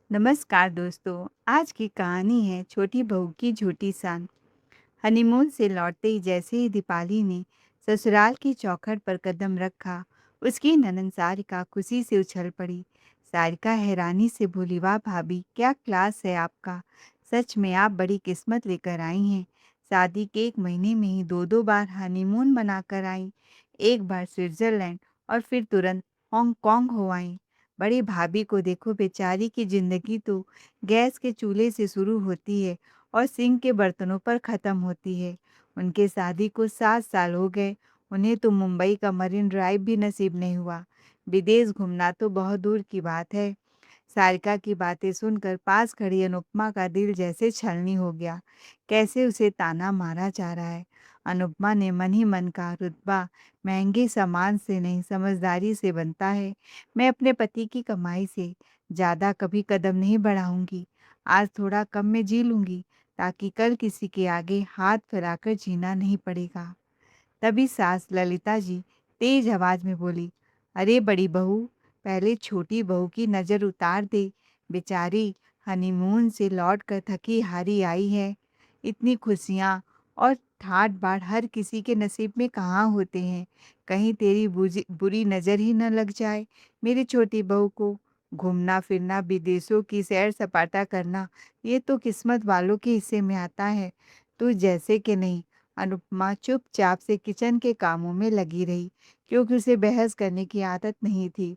नमस्कार दोस्तों। आज की कहानी है छोटी बहू की झूठी सांस। हनीमून से लौटते ही जैसे ही दीपाली ने ससुराल की चौखट पर कदम रखा, उसकी ननद सारिका खुशी से उछल पड़ी। सारिका हैरानी से बोली, वाह भाभी, क्या क्लास है आपका। सच में आप बड़ी किस्मत लेकर आई हैं। शादी के 1 महीने में ही दो दो बार हनीमून मनाकर आई। एक बार स्विट्जरलैंड और फिर तुरंत हांगकांग हो आई। बड़ी भाभी को देखो, बेचारी की जिंदगी तो गैस के चूल्हे से शुरू होती है और सिंक के बर्तनों पर ख़त्म होती है। उनके शादी को 7 साल हो गए। उन्हें तो मुंबई का मरीन ड्राइव भी नसीब नहीं हुआ। विदेश घूमना तो बहुत दूर की बात है। सारिका की बातें सुनकर पास खड़ी अनुपमा का दिल जैसे छलनी हो गया। कैसे उसे ताना मारा जा रहा है। अनुपमा ने मन ही मन कहा, रुतबा महंगे सामान से नहीं, समझदारी से बनता है। मैं अपने पति की कमाई से ज़्यादा कभी कदम नहीं बढ़ाऊंगी। आज थोड़ा कम में जी लूंगी, ताकि कल किसी के आगे हाथ फैलाकर जीना नहीं पड़ेगा। तभी सास ललिता जी तेज आवाज में बोली, अरे बड़ी बहू, पहले छोटी बहू की नज़र उतार दे। बेचारी हनीमून से लौटकर थकी हारी आई है। इतनी खुशियाँ और ठाट बाट हर किसी के नसीब में कहाँ होते हैं। कहीं तेरी बुरी नज़र ही न लग जाए मेरी छोटी बहू को। घूमना फिरना, विदेशों की सैर सपाटा करना, ये तो किस्मत वालों के हिस्से में आता है। तू जैसे कि नहीं। अनुपमा चुपचाप से किचन के कामों में लगी रही, क्योंकि उसे बहस करने की आदत नहीं थी।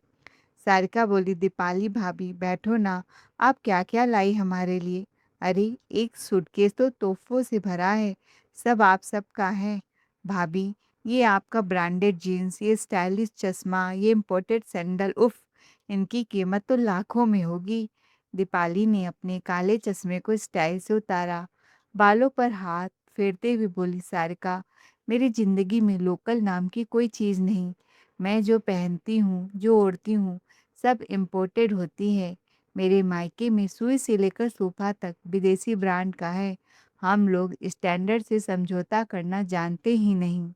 सारिका बोली, दीपाली भाभी बैठो ना। आप क्या क्या लाई हमारे लिए। अरे, एक सूटकेस तो तोहफों से भरा है। सब आप सबका है। भाभी, ये आपका ब्रांडेड जीन्स, ये स्टाइलिश चश्मा, ये इम्पोर्टेड सैंडल, उफ, इनकी कीमत तो लाखों में होगी। दीपाली ने अपने काले चश्मे को स्टाइल से उतारा, बालों पर हाथ फेरते हुए बोली, सारिका, मेरी जिंदगी में लोकल नाम की कोई चीज़ नहीं। मैं जो पहनती हूँ, जो ओढ़ती हूँ, सब इम्पोर्टेड होती है। मेरे मायके में सुई से लेकर सोफा तक विदेशी ब्रांड का है। हम लोग स्टैंडर्ड से समझौता करना जानते ही नहीं।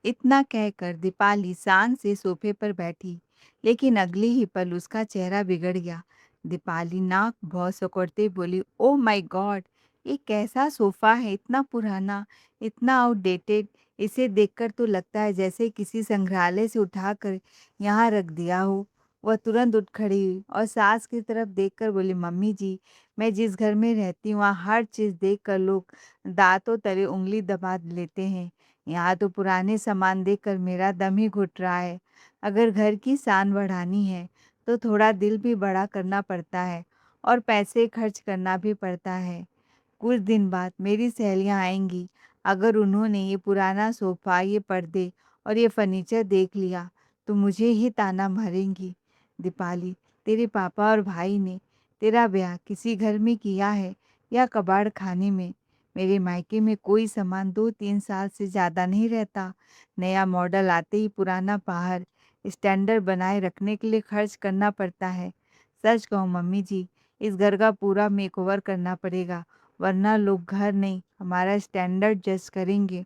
इतना कहकर दीपाली शान से सोफे पर बैठी, लेकिन अगले ही पल उसका चेहरा बिगड़ गया। दीपाली नाक भौं सिकोड़ते बोली, ओह माय गॉड, ये कैसा सोफा है, इतना पुराना, इतना आउटडेटेड। इसे देखकर तो लगता है जैसे किसी संग्रहालय से उठाकर यहाँ रख दिया हो। वह तुरंत उठ खड़ी हुई और सास की तरफ देखकर बोली, मम्मी जी, मैं जिस घर में रहती हूँ वहाँ हर चीज़ देखकर लोग दांतों तले उंगली दबा लेते हैं। यहाँ तो पुराने सामान देखकर मेरा दम ही घुट रहा है। अगर घर की शान बढ़ानी है तो थोड़ा दिल भी बड़ा करना पड़ता है और पैसे खर्च करना भी पड़ता है। कुछ दिन बाद मेरी सहेलियां आएंगी। अगर उन्होंने ये पुराना सोफा, ये पर्दे और ये फर्नीचर देख लिया तो मुझे ही ताना मारेंगी। दीपाली, तेरे पापा और भाई ने तेरा ब्याह किसी घर में किया है या कबाड़ खाने में। मेरे मायके में कोई सामान 2-3 साल से ज़्यादा नहीं रहता। नया मॉडल आते ही पुराना बाहर स्टैंडर्ड बनाए रखने के लिए खर्च करना पड़ता है। सच कहूँ मम्मी जी, इस घर का पूरा मेकओवर करना पड़ेगा, वरना लोग घर नहीं, हमारा स्टैंडर्ड जज करेंगे।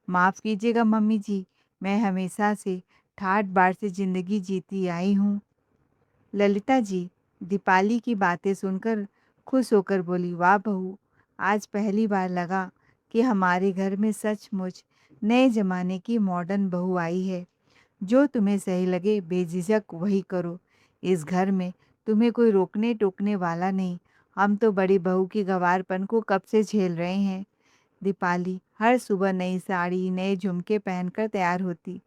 माफ़ कीजिएगा मम्मी जी, मैं हमेशा से ठाट बाट से ज़िंदगी जीती आई हूँ। ललिता जी दीपाली की बातें सुनकर खुश होकर बोली, वाह बहू, आज पहली बार लगा कि हमारे घर में सचमुच नए ज़माने की मॉडर्न बहू आई है। जो तुम्हें सही लगे बेझिझक वही करो। इस घर में तुम्हें कोई रोकने टोकने वाला नहीं। हम तो बड़ी बहू की गंवारपन को कब से झेल रहे हैं। दीपाली हर सुबह नई साड़ी, नए झुमके पहनकर तैयार होती।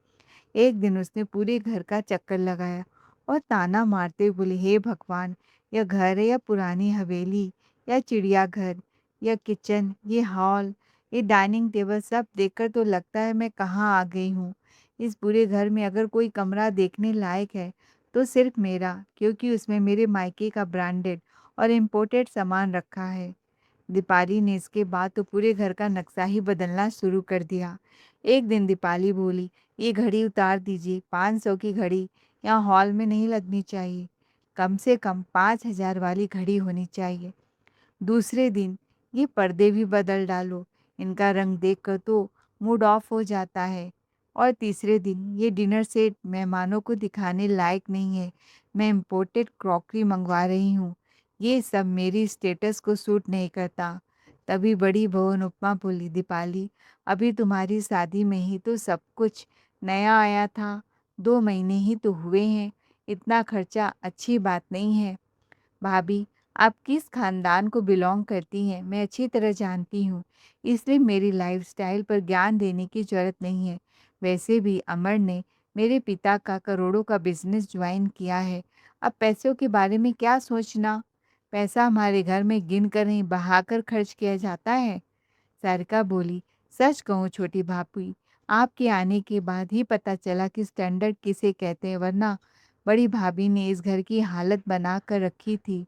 एक दिन उसने पूरे घर का चक्कर लगाया और ताना मारते हुए बोली, हे भगवान, यह घर है या पुरानी हवेली या चिड़ियाघर, या किचन, ये हॉल, ये डाइनिंग टेबल, सब देखकर तो लगता है मैं कहाँ आ गई हूँ। इस पूरे घर में अगर कोई कमरा देखने लायक है तो सिर्फ मेरा, क्योंकि उसमें मेरे मायके का ब्रांडेड और इम्पोर्टेड सामान रखा है। दीपाली ने इसके बाद तो पूरे घर का नक्शा ही बदलना शुरू कर दिया। एक दिन दीपाली बोली, ये घड़ी उतार दीजिए, 500 की घड़ी यहाँ हॉल में नहीं लगनी चाहिए। कम से कम 5,000 वाली घड़ी होनी चाहिए। दूसरे दिन, ये पर्दे भी बदल डालो, इनका रंग देखकर तो मूड ऑफ हो जाता है। और तीसरे दिन, ये डिनर सेट मेहमानों को दिखाने लायक नहीं है। मैं इम्पोर्टेड क्रॉकरी मंगवा रही हूँ। ये सब मेरी स्टेटस को सूट नहीं करता। तभी बड़ी बहू अनुपमा बोली, दीपाली, अभी तुम्हारी शादी में ही तो सब कुछ नया आया था, 2 महीने ही तो हुए हैं, इतना खर्चा अच्छी बात नहीं है। भाभी, आप किस खानदान को बिलॉन्ग करती हैं, मैं अच्छी तरह जानती हूँ, इसलिए मेरी लाइफ़स्टाइल पर ज्ञान देने की ज़रूरत नहीं है। वैसे भी अमर ने मेरे पिता का करोड़ों का बिज़नेस जॉइन किया है, अब पैसों के बारे में क्या सोचना? पैसा हमारे घर में गिनकर नहीं बहाकर खर्च किया जाता है। सारिका बोली, सच कहूँ छोटी भाभी, आपके आने के बाद ही पता चला कि स्टैंडर्ड किसे कहते हैं, वरना बड़ी भाभी ने इस घर की हालत बना कर रखी थी।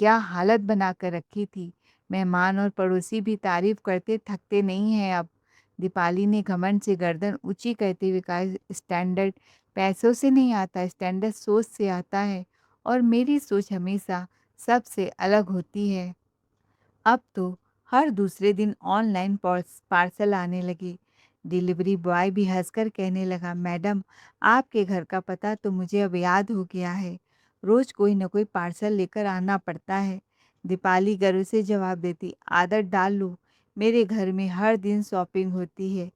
क्या हालत बनाकर रखी थी। मेहमान और पड़ोसी भी तारीफ करते थकते नहीं हैं अब। दीपाली ने घमंड से गर्दन ऊंची करते हुए कहा, स्टैंडर्ड पैसों से नहीं आता, स्टैंडर्ड सोच से आता है, और मेरी सोच हमेशा सबसे अलग होती है। अब तो हर दूसरे दिन ऑनलाइन पार्सल आने लगे। डिलीवरी बॉय भी हंसकर कहने लगा, मैडम, आपके घर का पता तो मुझे अब याद हो गया है। रोज कोई न कोई पार्सल लेकर आना पड़ता है। दीपाली गर्व से जवाब देती, आदत डाल लो, मेरे घर में हर दिन शॉपिंग होती है।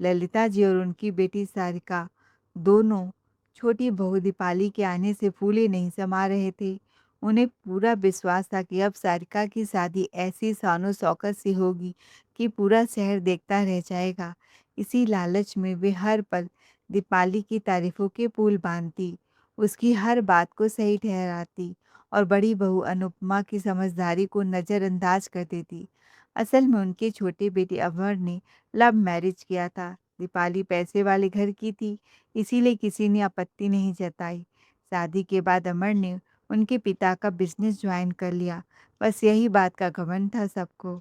ललिता जी और उनकी बेटी सारिका दोनों छोटी बहू दीपाली के आने से फूले नहीं समा रहे थे। उन्हें पूरा विश्वास था कि अब सारिका की शादी ऐसी शानो शौकत से होगी कि पूरा शहर देखता रह जाएगा। इसी लालच में वे हर पल दीपाली की तारीफों के पुल बांधती, उसकी हर बात को सही ठहराती और बड़ी बहू अनुपमा की समझदारी को नज़रअंदाज कर देती। असल में उनके छोटे बेटे अमर ने लव मैरिज किया था। दीपाली पैसे वाले घर की थी, इसीलिए किसी ने आपत्ति नहीं जताई। शादी के बाद अमर ने उनके पिता का बिजनेस ज्वाइन कर लिया, बस यही बात का घमंड था सबको।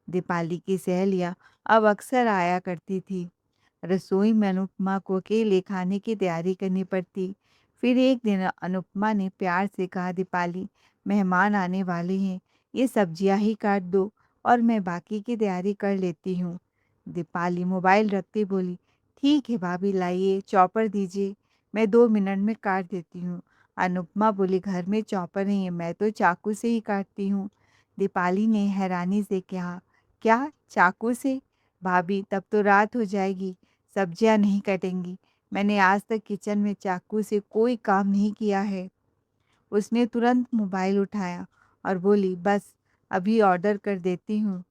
दीपाली की सहेलियां अब अक्सर आया करती थी। रसोई में अनुपमा को अकेले खाने की तैयारी करनी पड़ती। फिर एक दिन अनुपमा ने प्यार से कहा, दीपाली, मेहमान आने वाले हैं, ये सब्जियां ही काट दो और मैं बाकी की तैयारी कर लेती हूँ। दीपाली मोबाइल रखते बोली, ठीक है भाभी, लाइए चॉपर दीजिए, मैं 2 मिनट में काट देती हूँ। अनुपमा बोली, घर में चॉपर नहीं है, मैं तो चाकू से ही काटती हूँ। दीपाली ने हैरानी से कहा, क्या चाकू से? भाभी, तब तो रात हो जाएगी, सब्जियां नहीं कटेंगी। मैंने आज तक किचन में चाकू से कोई काम नहीं किया है। उसने तुरंत मोबाइल उठाया और बोली, बस अभी ऑर्डर कर देती हूँ,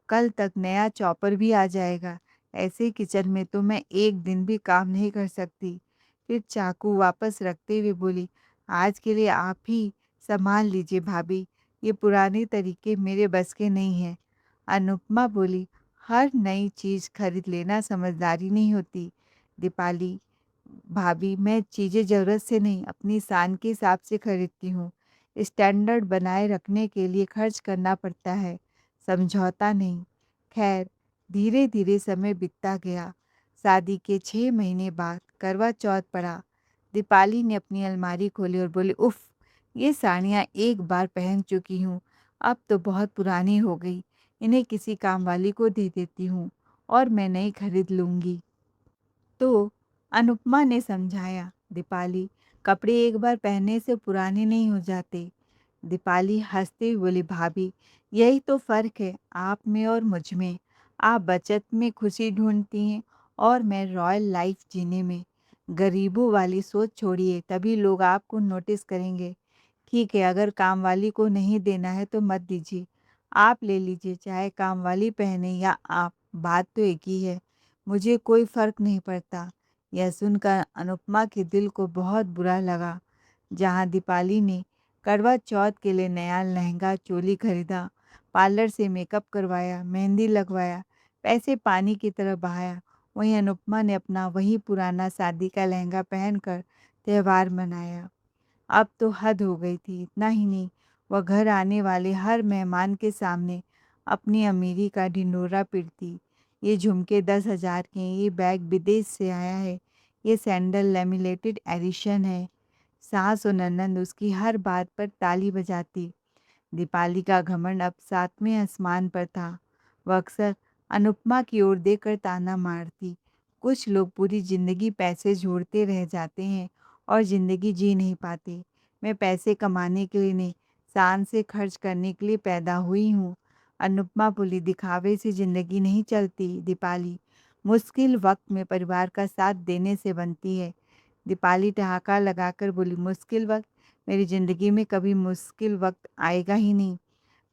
कल तक नया चॉपर भी आ जाएगा। ऐसे किचन में तो मैं एक दिन भी काम नहीं कर सकती। फिर चाकू वापस रखते हुए बोली, आज के लिए आप ही संभाल लीजिए भाभी, ये पुराने तरीके मेरे बस के नहीं हैं। अनुपमा बोली, हर नई चीज़ खरीद लेना समझदारी नहीं होती। दीपाली, भाभी, मैं चीज़ें ज़रूरत से नहीं, अपनी शान के हिसाब से खरीदती हूँ। स्टैंडर्ड बनाए रखने के लिए खर्च करना पड़ता है, समझौता नहीं। खैर, धीरे धीरे समय बीतता गया। शादी के 6 महीने बाद करवा चौथ पड़ा। दीपाली ने अपनी अलमारी खोली और बोली, उफ, ये साड़ियाँ एक बार पहन चुकी हूँ, अब तो बहुत पुरानी हो गई, इन्हें किसी काम वाली को दे देती हूँ और मैं नई खरीद लूँगी। तो अनुपमा ने समझाया, दीपाली, कपड़े एक बार पहनने से पुराने नहीं हो जाते। दीपाली हंसते हुए बोली, भाभी, यही तो फ़र्क है आप में और मुझ में। आप बचत में खुशी ढूंढती हैं और मैं रॉयल लाइफ जीने में। गरीबों वाली सोच छोड़िए, तभी लोग आपको नोटिस करेंगे। ठीक है, अगर काम वाली को नहीं देना है तो मत दीजिए, आप ले लीजिए, चाहे काम वाली पहने या आप, बात तो एक ही है, मुझे कोई फ़र्क नहीं पड़ता। यह सुनकर अनुपमा के दिल को बहुत बुरा लगा। जहाँ दीपाली ने करवा चौथ के लिए नया लहंगा चोली खरीदा, पार्लर से मेकअप करवाया, मेहंदी लगवाया, पैसे पानी की तरह बहाया, वहीं अनुपमा ने अपना वही पुराना शादी का लहंगा पहनकर त्यौहार मनाया। अब तो हद हो गई थी। इतना ही नहीं, वह घर आने वाले हर मेहमान के सामने अपनी अमीरी का ढिंढोरा पीटती। ये झुमके 10,000 के हैं, ये बैग विदेश से आया है, ये सैंडल लैमिनेटेड एडिशन है। सास और ननंद उसकी हर बात पर ताली बजाती। दीपाली का घमंड अब 7वें आसमान पर था। वह अक्सर अनुपमा की ओर देखकर ताना मारती, कुछ लोग पूरी ज़िंदगी पैसे जोड़ते रह जाते हैं और ज़िंदगी जी नहीं पाते। मैं पैसे कमाने के लिए नहीं, शान से खर्च करने के लिए पैदा हुई हूँ। अनुपमा बोली, दिखावे से ज़िंदगी नहीं चलती दीपाली, मुश्किल वक़्त में परिवार का साथ देने से बनती है। दीपाली ठहाका लगाकर बोली, मुश्किल वक़्त? मेरी ज़िंदगी में कभी मुश्किल वक़्त आएगा ही नहीं।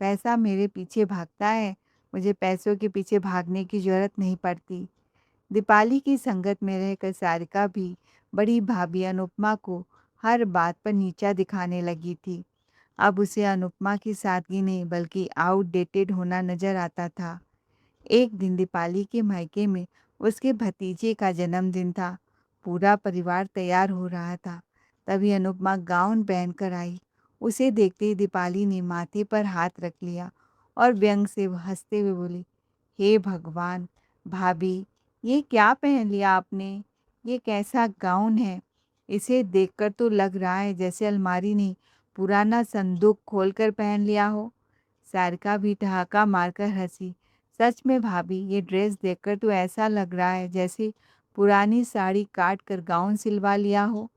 पैसा मेरे पीछे भागता है, मुझे पैसों के पीछे भागने की ज़रूरत नहीं पड़ती। दीपाली की संगत में रहकर सारिका भी बड़ी भाभी अनुपमा को हर बात पर नीचा दिखाने लगी थी। अब उसे अनुपमा की सादगी नहीं बल्कि आउटडेटेड होना नज़र आता था। एक दिन दीपाली के मायके में उसके भतीजे का जन्मदिन था। पूरा परिवार तैयार हो रहा था। तभी अनुपमा गाउन पहनकर आई। उसे देखते ही दीपाली ने माथे पर हाथ रख लिया और व्यंग से हंसते हुए बोली, हे भगवान! भाभी, ये क्या पहन लिया आपने? ये कैसा गाउन है? इसे देखकर तो लग रहा है जैसे अलमारी नहीं, पुराना संदूक खोलकर पहन लिया हो। सारिका भी ठहाका मारकर हंसी। सच में भाभी, ये ड्रेस देखकर तो ऐसा लग रहा है जैसे पुरानी साड़ी काट कर गाउन सिलवा लिया हो।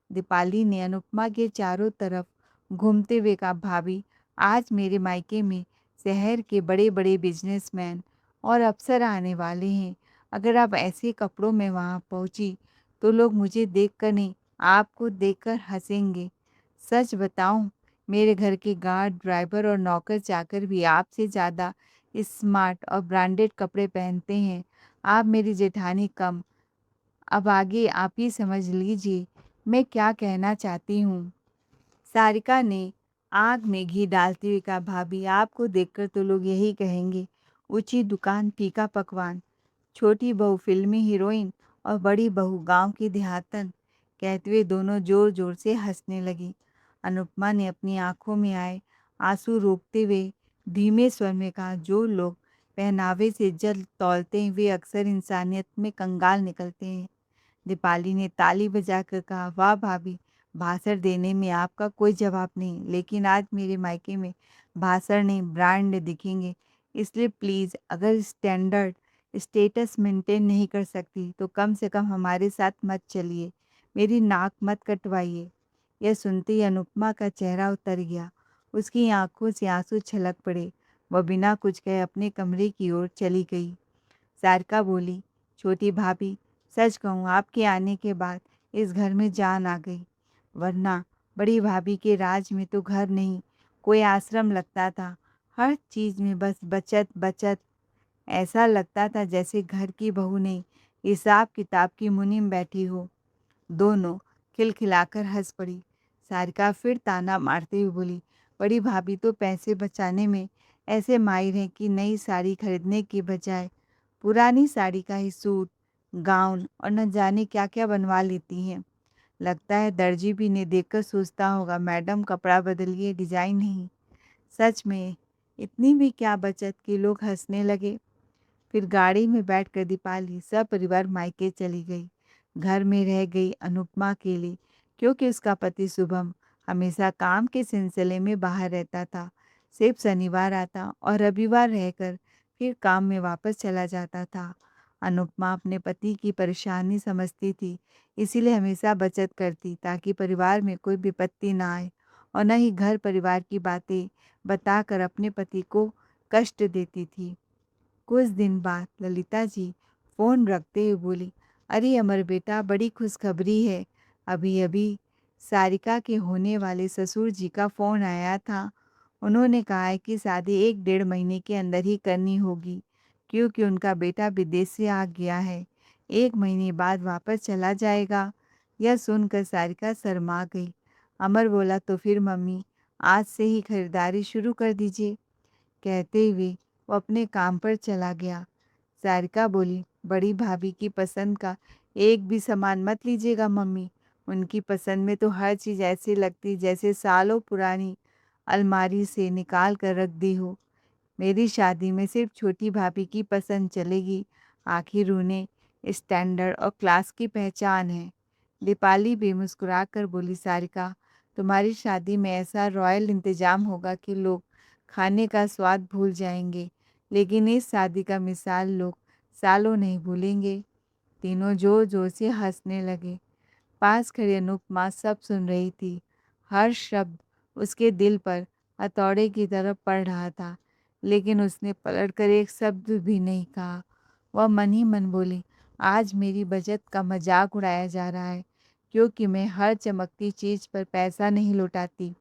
दीपाली ने अनुपमा के चारों तरफ घूमते हुए कहा, भाभी, आज मेरे मायके में शहर के बड़े बड़े बिजनेसमैन और अफसर आने वाले हैं। अगर आप ऐसे कपड़ों में वहाँ पहुँची तो लोग मुझे देखकर नहीं, आपको देखकर हंसेंगे। सच बताऊं, मेरे घर के गार्ड, ड्राइवर और नौकर चाकर भी आपसे ज़्यादा स्मार्ट और ब्रांडेड कपड़े पहनते हैं। आप मेरी जेठानी कम। अब आगे आप ही समझ लीजिए मैं क्या कहना चाहती हूँ। सारिका ने आग में घी डालते हुए कहा, भाभी, आपको देखकर तो लोग यही कहेंगे, ऊंची दुकान, फीका पकवान। छोटी बहू फिल्मी हीरोइन और बड़ी बहू गांव की देहातन। कहते हुए दोनों जोर जोर से हंसने लगी। अनुपमा ने अपनी आंखों में आए आंसू रोकते हुए धीमे स्वर में कहा, जो लोग पहनावे से जल तौलते हैं वे अक्सर इंसानियत में कंगाल निकलते हैं। दीपाली ने ताली बजाकर कहा, वाह भाभी, भाषण देने में आपका कोई जवाब नहीं, लेकिन आज मेरे मायके में भाषण नहीं ब्रांड दिखेंगे। इसलिए प्लीज़, अगर स्टैंडर्ड स्टेटस मेंटेन नहीं कर सकती तो कम से कम हमारे साथ मत चलिए, मेरी नाक मत कटवाइए। यह सुनते ही अनुपमा का चेहरा उतर गया। उसकी आंखों से आंसू छलक पड़े। वह बिना कुछ कहे अपने कमरे की ओर चली गई। सारिका बोली, छोटी भाभी, सच कहूँ आपके आने के बाद इस घर में जान आ गई, वरना बड़ी भाभी के राज में तो घर नहीं, कोई आश्रम लगता था। हर चीज़ में बस बचत बचत। ऐसा लगता था जैसे घर की बहू नहीं, हिसाब किताब की मुनीम बैठी हो। दोनों खिलखिलाकर हंस पड़ी। सारिका फिर ताना मारते हुए बोली, बड़ी भाभी तो पैसे बचाने में ऐसे माहिर हैं कि नई साड़ी खरीदने के बजाय पुरानी साड़ी का ही सूट, गाउन और न जाने क्या क्या बनवा लेती हैं। लगता है दर्जी भी इन्हें देखकर सोचता होगा, मैडम कपड़ा बदलिए, डिजाइन नहीं। सच में इतनी भी क्या बचत कि लोग हंसने लगे। फिर गाड़ी में बैठकर दीपाली सब परिवार मायके चली गई। घर में रह गई अनुपमा अकेली, क्योंकि उसका पति शुभम हमेशा काम के सिलसिले में बाहर रहता था। सिर्फ शनिवार आता और रविवार रहकर फिर काम में वापस चला जाता था। अनुपमा अपने पति की परेशानी समझती थी, इसीलिए हमेशा बचत करती ताकि परिवार में कोई विपत्ति ना आए, और न ही घर परिवार की बातें बताकर अपने पति को कष्ट देती थी। कुछ दिन बाद ललिता जी फ़ोन रखते हुए बोली, अरे अमर बेटा, बड़ी खुशखबरी है। अभी अभी सारिका के होने वाले ससुर जी का फ़ोन आया था। उन्होंने कहा है कि शादी 1 डेढ़ महीने के अंदर ही करनी होगी, क्योंकि उनका बेटा विदेश से आ गया है। 1 महीने बाद वापस चला जाएगा। यह सुनकर सारिका शर्मा गई। अमर बोला, तो फिर मम्मी, आज से ही खरीदारी शुरू कर दीजिए। कहते हुए वो अपने काम पर चला गया। सारिका बोली, बड़ी भाभी की पसंद का एक भी सामान मत लीजिएगा मम्मी। उनकी पसंद में तो हर चीज़ ऐसी लगती जैसे सालों पुरानी अलमारी से निकाल कर रख दी हो। मेरी शादी में सिर्फ छोटी भाभी की पसंद चलेगी। आखिर उन्हें स्टैंडर्ड और क्लास की पहचान है। दीपाली भी मुस्कुरा कर बोली, सारिका, तुम्हारी शादी में ऐसा रॉयल इंतजाम होगा कि लोग खाने का स्वाद भूल जाएंगे, लेकिन इस शादी का मिसाल लोग सालों नहीं भूलेंगे। तीनों जोर जोर से हंसने लगे। पास खड़ी अनुपमा सब सुन रही थी। हर शब्द उसके दिल पर हथौड़े की तरफ पड़ रहा था, लेकिन उसने पलटकर एक शब्द भी नहीं कहा। वह मन ही मन बोली, आज मेरी बचत का मजाक उड़ाया जा रहा है, क्योंकि मैं हर चमकती चीज़ पर पैसा नहीं लौटाती।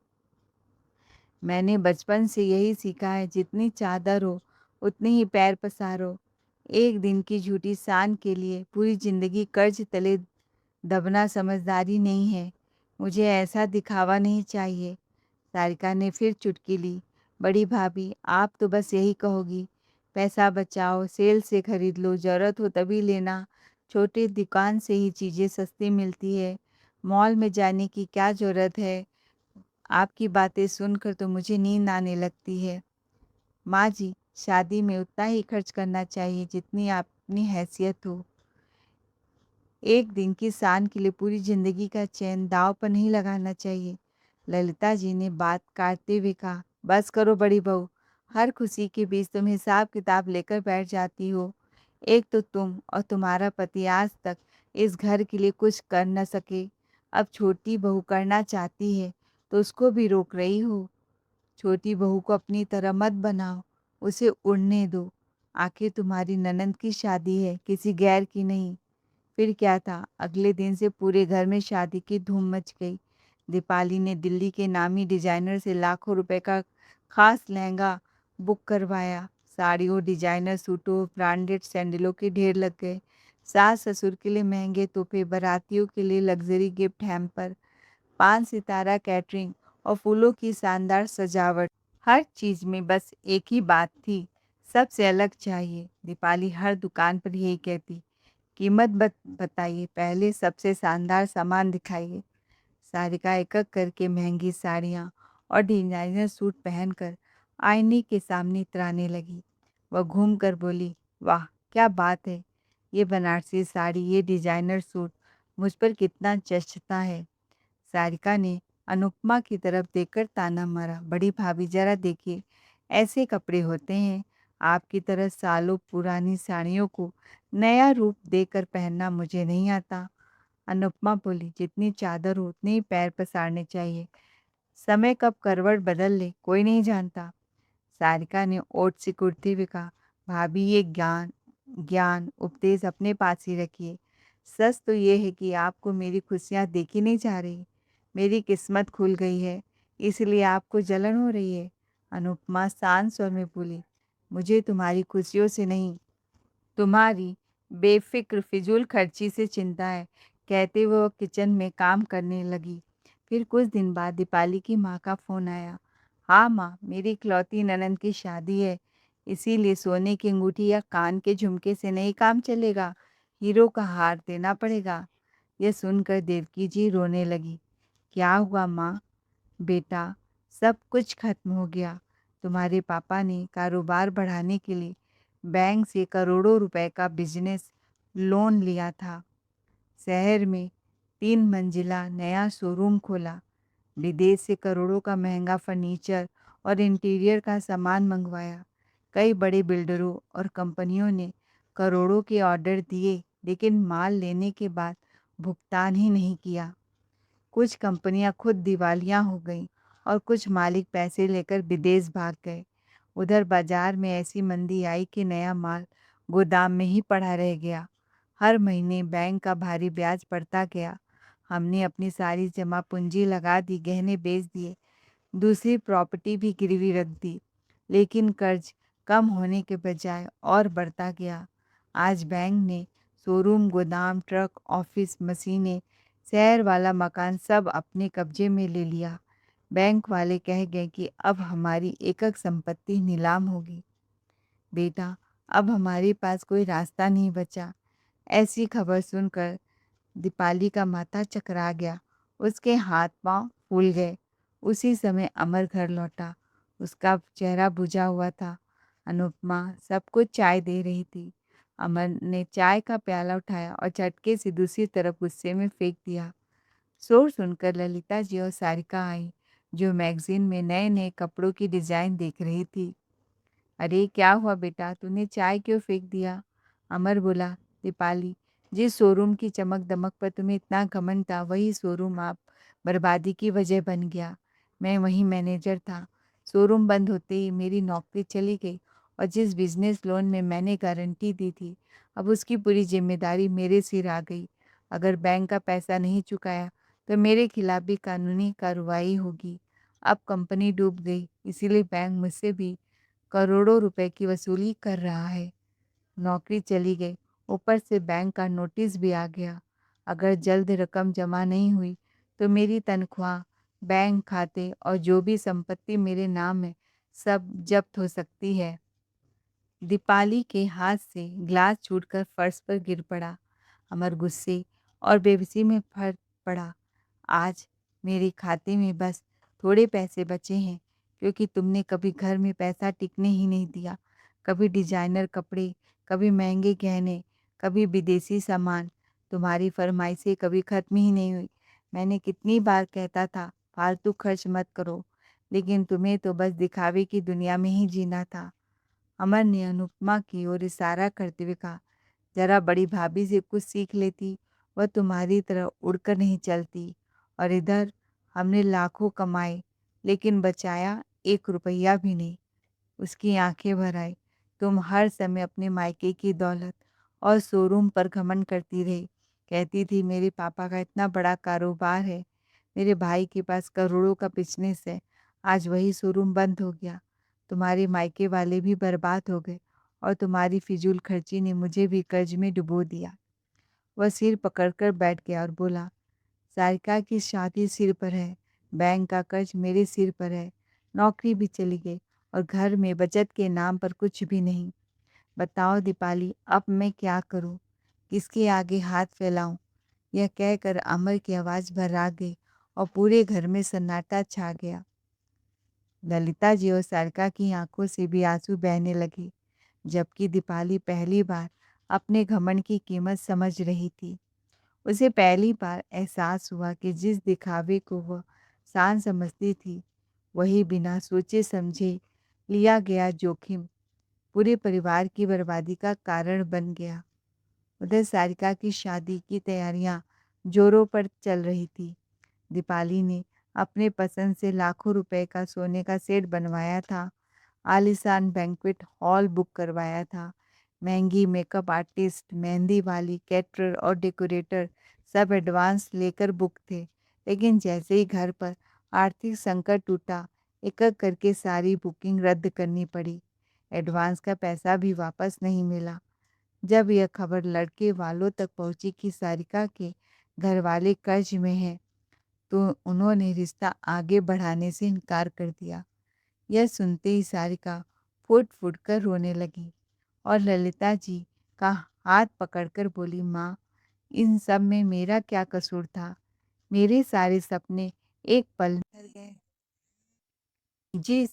मैंने बचपन से यही सीखा है, जितनी चादर हो उतने ही पैर पसारो। एक दिन की झूठी शान के लिए पूरी जिंदगी कर्ज तले दबना समझदारी नहीं है। मुझे ऐसा दिखावा नहीं चाहिए। सारिका ने फिर चुटकी ली। बड़ी भाभी, आप तो बस यही कहोगी, पैसा बचाओ, सेल से खरीद लो, ज़रूरत हो तभी लेना, छोटी दुकान से ही चीज़ें सस्ती मिलती है, मॉल में जाने की क्या ज़रूरत है। आपकी बातें सुनकर तो मुझे नींद आने लगती है। माँ जी, शादी में उतना ही खर्च करना चाहिए जितनी अपनी हैसियत हो। एक दिन की शान के लिए पूरी जिंदगी का चैन दांव पर नहीं लगाना चाहिए। ललिता जी ने बात काटते हुए कहा, बस करो बड़ी बहू, हर खुशी के बीच तुम हिसाब किताब लेकर बैठ जाती हो। एक तो तुम और तुम्हारा पति आज तक इस घर के लिए कुछ कर न सके, अब छोटी बहू करना चाहती है तो उसको भी रोक रही हो। छोटी बहू को अपनी तरह मत बनाओ, उसे उड़ने दो। आखिर तुम्हारी ननंद की शादी है, किसी गैर की नहीं। फिर क्या था, अगले दिन से पूरे घर में शादी की धूम मच गई। दीपाली ने दिल्ली के नामी डिजाइनर से लाखों रुपए का खास लहंगा बुक करवाया। साड़ियों, डिजाइनर सूटों, ब्रांडेड सैंडलों के ढेर लग गए। सास ससुर के लिए महंगे तोहफे, बारातियों के लिए लग्जरी गिफ्ट हैम्पर, 5 सितारा कैटरिंग और फूलों की शानदार सजावट। हर चीज में बस एक ही बात थी, सबसे अलग चाहिए। दीपाली हर दुकान पर यही कहती, कीमत बताइए, पहले सबसे शानदार सामान दिखाइए। सारिका एक-एक करके महंगी साड़ियाँ और डिजाइनर सूट पहनकर आईने के सामने इतराने लगी। वह घूम कर बोली, वाह क्या बात है, ये बनारसी साड़ी, ये डिजाइनर सूट मुझ पर कितना जचता है। सारिका ने अनुपमा की तरफ देखकर ताना मारा, बड़ी भाभी जरा देखिए, ऐसे कपड़े होते हैं। आपकी तरह सालों पुरानी साड़ियों को नया रूप देकर पहनना मुझे नहीं आता। अनुपमा बोली, जितनी चादर हो उतने ही पैर पसारने चाहिए, समय कब करवट बदल ले कोई नहीं जानता। सारिका ने ओठ सिकुड़ते हुए कहा, भाभी ये ज्ञान ज्ञान उपदेश अपने पास ही रखिए। सच तो ये है कि आपको मेरी खुशियाँ देखी नहीं जा रही। मेरी किस्मत खुल गई है, इसलिए आपको जलन हो रही है। अनुपमा शांत स्वर में बोली, मुझे तुम्हारी खुशियों से नहीं, तुम्हारी बेफ़िक्र फ़िज़ूल खर्ची से चिंता है। कहते हुए वो किचन में काम करने लगी। फिर कुछ दिन बाद दीपाली की माँ का फ़ोन आया। हाँ माँ, मेरी इकलौती ननंद की शादी है, इसीलिए सोने की अंगूठी या कान के झुमके से नहीं काम चलेगा, हीरो का हार देना पड़ेगा। यह सुनकर देवकी जी रोने लगी। क्या हुआ माँ? बेटा, सब कुछ खत्म हो गया। तुम्हारे पापा ने कारोबार बढ़ाने के लिए बैंक से करोड़ों रुपए का बिजनेस लोन लिया था। शहर में 3 मंजिला नया शोरूम खोला। विदेश से करोड़ों का महंगा फर्नीचर और इंटीरियर का सामान मंगवाया। कई बड़े बिल्डरों और कंपनियों ने करोड़ों के ऑर्डर दिए, लेकिन माल लेने के बाद भुगतान ही नहीं किया। कुछ कंपनियां खुद दिवालिया हो गईं और कुछ मालिक पैसे लेकर विदेश भाग गए। उधर बाजार में ऐसी मंदी आई कि नया माल गोदाम में ही पड़ा रह गया। हर महीने बैंक का भारी ब्याज बढ़ता गया। हमने अपनी सारी जमा पूंजी लगा दी, गहने बेच दिए, दूसरी प्रॉपर्टी भी गिरवी रख दी, लेकिन कर्ज कम होने के बजाय और बढ़ता गया। आज बैंक ने शोरूम, गोदाम, ट्रक, ऑफिस, मशीनें, शहर वाला मकान सब अपने कब्जे में ले लिया। बैंक वाले कह गए कि अब हमारी एकक संपत्ति नीलाम होगी। बेटा, अब हमारे पास कोई रास्ता नहीं बचा। ऐसी खबर सुनकर दीपाली का माथा चकरा गया, उसके हाथ पांव फूल गए। उसी समय अमर घर लौटा। उसका चेहरा बुझा हुआ था। अनुपमा सबको चाय दे रही थी। अमर ने चाय का प्याला उठाया और झटके से दूसरी तरफ गुस्से में फेंक दिया। शोर सुनकर ललिता जी और सारिका आई, जो मैगजीन में नए नए कपड़ों की डिजाइन देख रही थी। अरे क्या हुआ बेटा, तूने चाय क्यों फेंक दिया? अमर बोला, दीपाली, जिस शोरूम की चमक दमक पर तुम्हें इतना घमंड था, वही शोरूम आप बर्बादी की वजह बन गया। मैं वही मैनेजर था। शोरूम बंद होते ही मेरी नौकरी चली गई और जिस बिज़नेस लोन में मैंने गारंटी दी थी, अब उसकी पूरी ज़िम्मेदारी मेरे सिर आ गई। अगर बैंक का पैसा नहीं चुकाया, तो मेरे खिलाफ भी कानूनी कार्रवाई होगी। अब कंपनी डूब गई, इसीलिए बैंक मुझसे भी करोड़ों रुपए की वसूली कर रहा है। नौकरी चली गई, ऊपर से बैंक का नोटिस भी आ गया। अगर जल्द रकम जमा नहीं हुई, तो मेरी तनख्वाह, बैंक खाते और जो भी संपत्ति मेरे नाम है, सब जब्त हो सकती है। दीपाली के हाथ से ग्लास छूटकर फर्श पर गिर पड़ा। अमर गुस्से और बेबसी में फट पड़ा। आज मेरे खाते में बस थोड़े पैसे बचे हैं, क्योंकि तुमने कभी घर में पैसा टिकने ही नहीं दिया। कभी डिजाइनर कपड़े, कभी महंगे गहने, कभी विदेशी सामान। तुम्हारी फरमाइशें कभी खत्म ही नहीं हुई। मैंने कितनी बार कहता था फालतू खर्च मत करो, लेकिन तुम्हें तो बस दिखावे की दुनिया में ही जीना था। अमर ने अनुपमा की ओर इशारा करते हुए कहा, जरा बड़ी भाभी से कुछ सीख लेती, वह तुम्हारी तरह उड़कर नहीं चलती। और इधर हमने लाखों कमाए, लेकिन बचाया 1 रुपया भी नहीं। उसकी आंखें भर आई। तुम हर समय अपने मायके की दौलत और शोरूम पर घमंड करती रही। कहती थी मेरे पापा का इतना बड़ा कारोबार है, मेरे भाई के पास करोड़ों का बिजनेस है। आज वही शोरूम बंद हो गया, तुम्हारे मायके वाले भी बर्बाद हो गए और तुम्हारी फिजूल खर्ची ने मुझे भी कर्ज में डुबो दिया। वह सिर पकड़कर बैठ गया और बोला, सारिका की शादी सिर पर है, बैंक का कर्ज मेरे सिर पर है, नौकरी भी चली गई और घर में बचत के नाम पर कुछ भी नहीं। बताओ दीपाली, अब मैं क्या करूं? किसके आगे हाथ फैलाऊं? यह कहकर अमर की आवाज़ भर्रा गई और पूरे घर में सन्नाटा छा गया। ललिता जी और सारिका की आंखों से भी आंसू बहने लगे, जबकि दीपाली पहली बार अपने घमंड की कीमत समझ रही थी। उसे पहली बार एहसास हुआ कि जिस दिखावे को वह शान समझती थी, वही बिना सोचे समझे लिया गया जोखिम पूरे परिवार की बर्बादी का कारण बन गया। उधर सारिका की शादी की तैयारियां जोरों पर चल रही थी। दीपाली ने अपने पसंद से लाखों रुपए का सोने का सेट बनवाया था, आलीशान बैंक्वेट हॉल बुक करवाया था। महंगी मेकअप आर्टिस्ट, मेहंदी वाली, कैटरर और डेकोरेटर सब एडवांस लेकर बुक थे। लेकिन जैसे ही घर पर आर्थिक संकट टूटा, एक-एक करके सारी बुकिंग रद्द करनी पड़ी। एडवांस का पैसा भी वापस नहीं मिला। जब यह खबर लड़के वालों तक पहुंची कि सारिका के घर वाले कर्ज में हैं, तो उन्होंने रिश्ता आगे बढ़ाने से इनकार कर दिया। यह सुनते ही सारिका फूट-फूट कर रोने लगी और ललिता जी का हाथ पकड़कर बोली, माँ, इन सब में मेरा क्या कसूर था? मेरे सारे सपने एक पल में टल गए। जिस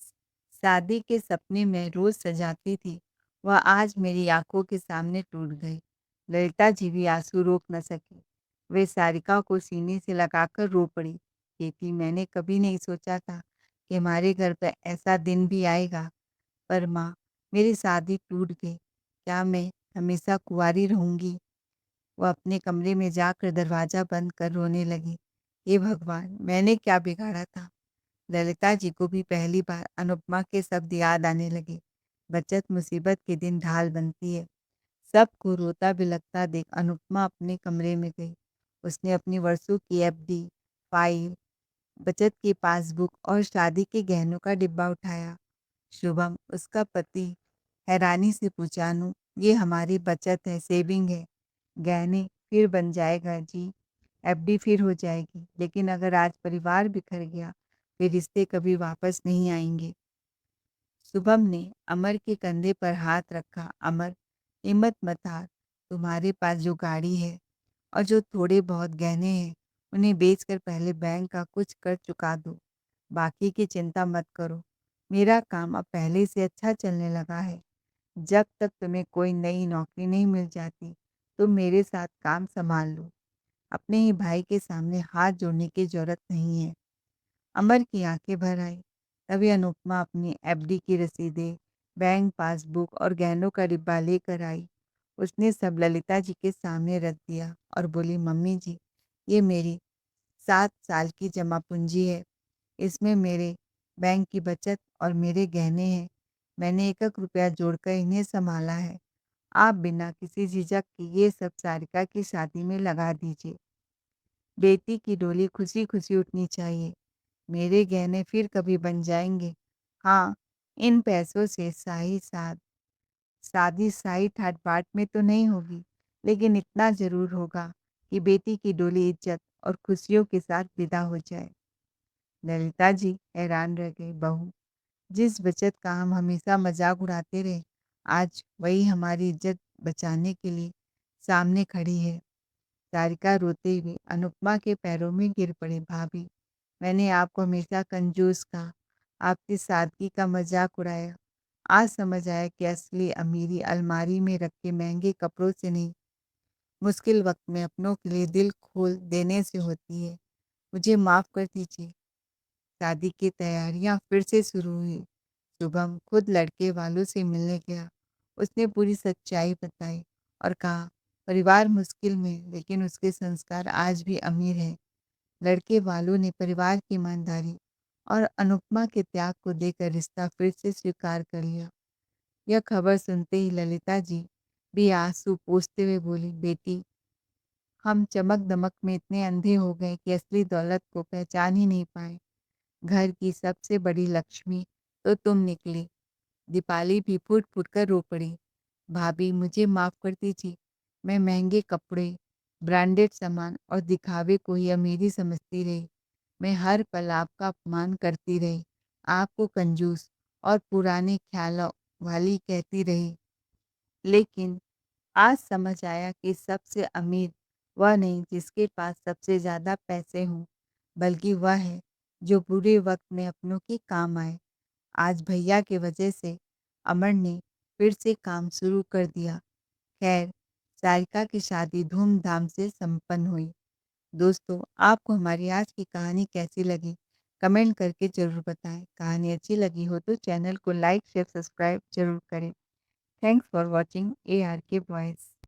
शादी के सपने मैं रोज सजाती थी, वह आज मेरी आंखों के सामने टूट गई। ललिता जी भी आंसू रोक न सकी। वे सारिका को सीने से लगाकर रो पड़ी। कहती, मैंने कभी नहीं सोचा था कि हमारे घर पर ऐसा दिन भी आएगा। पर माँ, मेरी शादी टूट गई। क्या मैं हमेशा कुंवारी रहूंगी? वह अपने कमरे में जाकर दरवाजा बंद कर रोने लगी। हे भगवान, मैंने क्या बिगाड़ा था? ललिता जी को भी पहली बार अनुपमा के शब्द याद आने लगे। बचत मुसीबत के दिन ढाल बनती है। सबको रोता बिलखता देख अनुपमा अपने कमरे में गई। उसने अपनी वर्षों की एफडी, फाइल, बचत की पासबुक और शादी के गहनों का डिब्बा उठाया। शुभम, उसका पति, हैरानी से पूछा, अनु, ये हमारी बचत है, सेविंग है। गहने फिर बन जाएगा जी, एफडी फिर हो जाएगी, लेकिन अगर आज परिवार बिखर गया, फिर रिश्ते कभी वापस नहीं आएंगे। शुभम ने अमर के कंधे पर हाथ रखा। अमर, हिम्मत मत हार। तुम्हारे पास जो गाड़ी है और जो थोड़े बहुत गहने हैं, उन्हें बेचकर पहले बैंक का कुछ कर्ज चुका दो। बाकी की चिंता मत करो। मेरा काम अब पहले से अच्छा चलने लगा है। जब तक तुम्हें कोई नई नौकरी नहीं मिल जाती, तुम मेरे साथ काम संभाल लो। अपने ही भाई के सामने हाथ जोड़ने की जरूरत नहीं है। अमर की आंखें भर आई। तभी अनुपमा अपनी एफडी की रसीदें, बैंक पासबुक और गहनों का डिब्बा लेकर आई। उसने सब ललिता जी के सामने रख दिया और बोली, मम्मी जी, ये मेरी 7 साल की जमा पूंजी है। इसमें मेरे बैंक की बचत और मेरे गहने हैं। मैंने एक-एक रुपया जोड़कर इन्हें सँभाला है। आप बिना किसी झिझक के ये सब सारिका की शादी में लगा दीजिए। बेटी की डोली खुशी-खुशी उठनी चाहिए। मेरे गहने फिर कभी बन जाएँगे। हाँ, इन पैसों से शादी शाही ठाट-बाट में तो नहीं होगी, लेकिन इतना ज़रूर होगा कि बेटी की डोली इज़्ज़त और खुशियों के साथ विदा हो जाए। ललिता जी हैरान रह गई। बहू, जिस बचत का हम हमेशा मज़ाक उड़ाते रहे, आज वही हमारी इज़्ज़त बचाने के लिए सामने खड़ी है। सारिका रोते हुए अनुपमा के पैरों में गिर पड़ी। भाभी, मैंने आपको हमेशा कंजूस कहा, आपकी सादगी का मज़ाक उड़ाया। आज समझ आया कि असली अमीरी अलमारी में रखे महँगे कपड़ों से नहीं, मुश्किल वक़्त में अपनों के लिए दिल खोल देने से होती है। मुझे माफ़ कर दीजिए। शादी की तैयारियां फिर से शुरू हुई। शुभम खुद लड़के वालों से मिलने गया। उसने पूरी सच्चाई बताई और कहा, परिवार मुश्किल में, लेकिन उसके संस्कार आज भी अमीर हैं। लड़के वालों ने परिवार की ईमानदारी और अनुपमा के त्याग को देकर रिश्ता फिर से स्वीकार कर लिया। यह खबर सुनते ही ललिता जी भी आंसू पोंछते हुए बोली, बेटी, हम चमक दमक में इतने अंधे हो गए कि असली दौलत को पहचान ही नहीं पाए। घर की सबसे बड़ी लक्ष्मी तो तुम निकली। दीपाली भी फूट-फूट कर रो पड़ी। भाभी, मुझे माफ़ कर दीजिए। मैं महँगे कपड़े, ब्रांडेड सामान और दिखावे को ही अमीरी समझती रही। मैं हर पल आपका अपमान करती रही, आपको कंजूस और पुराने ख़्यालों वाली कहती रही। लेकिन आज समझ आया कि सबसे अमीर वह नहीं जिसके पास सबसे ज़्यादा पैसे हों, बल्कि वह है जो बुरे वक़्त में अपनों के काम आए। आज भैया की वजह से अमर ने फिर से काम शुरू कर दिया। खैर, सारिका की शादी धूमधाम से संपन्न हुई। दोस्तों, आपको हमारी आज की कहानी कैसी लगी? कमेंट करके ज़रूर बताएं। कहानी अच्छी लगी हो तो चैनल को लाइक, शेयर, सब्सक्राइब ज़रूर करें। Thanks for watching ARK Boys।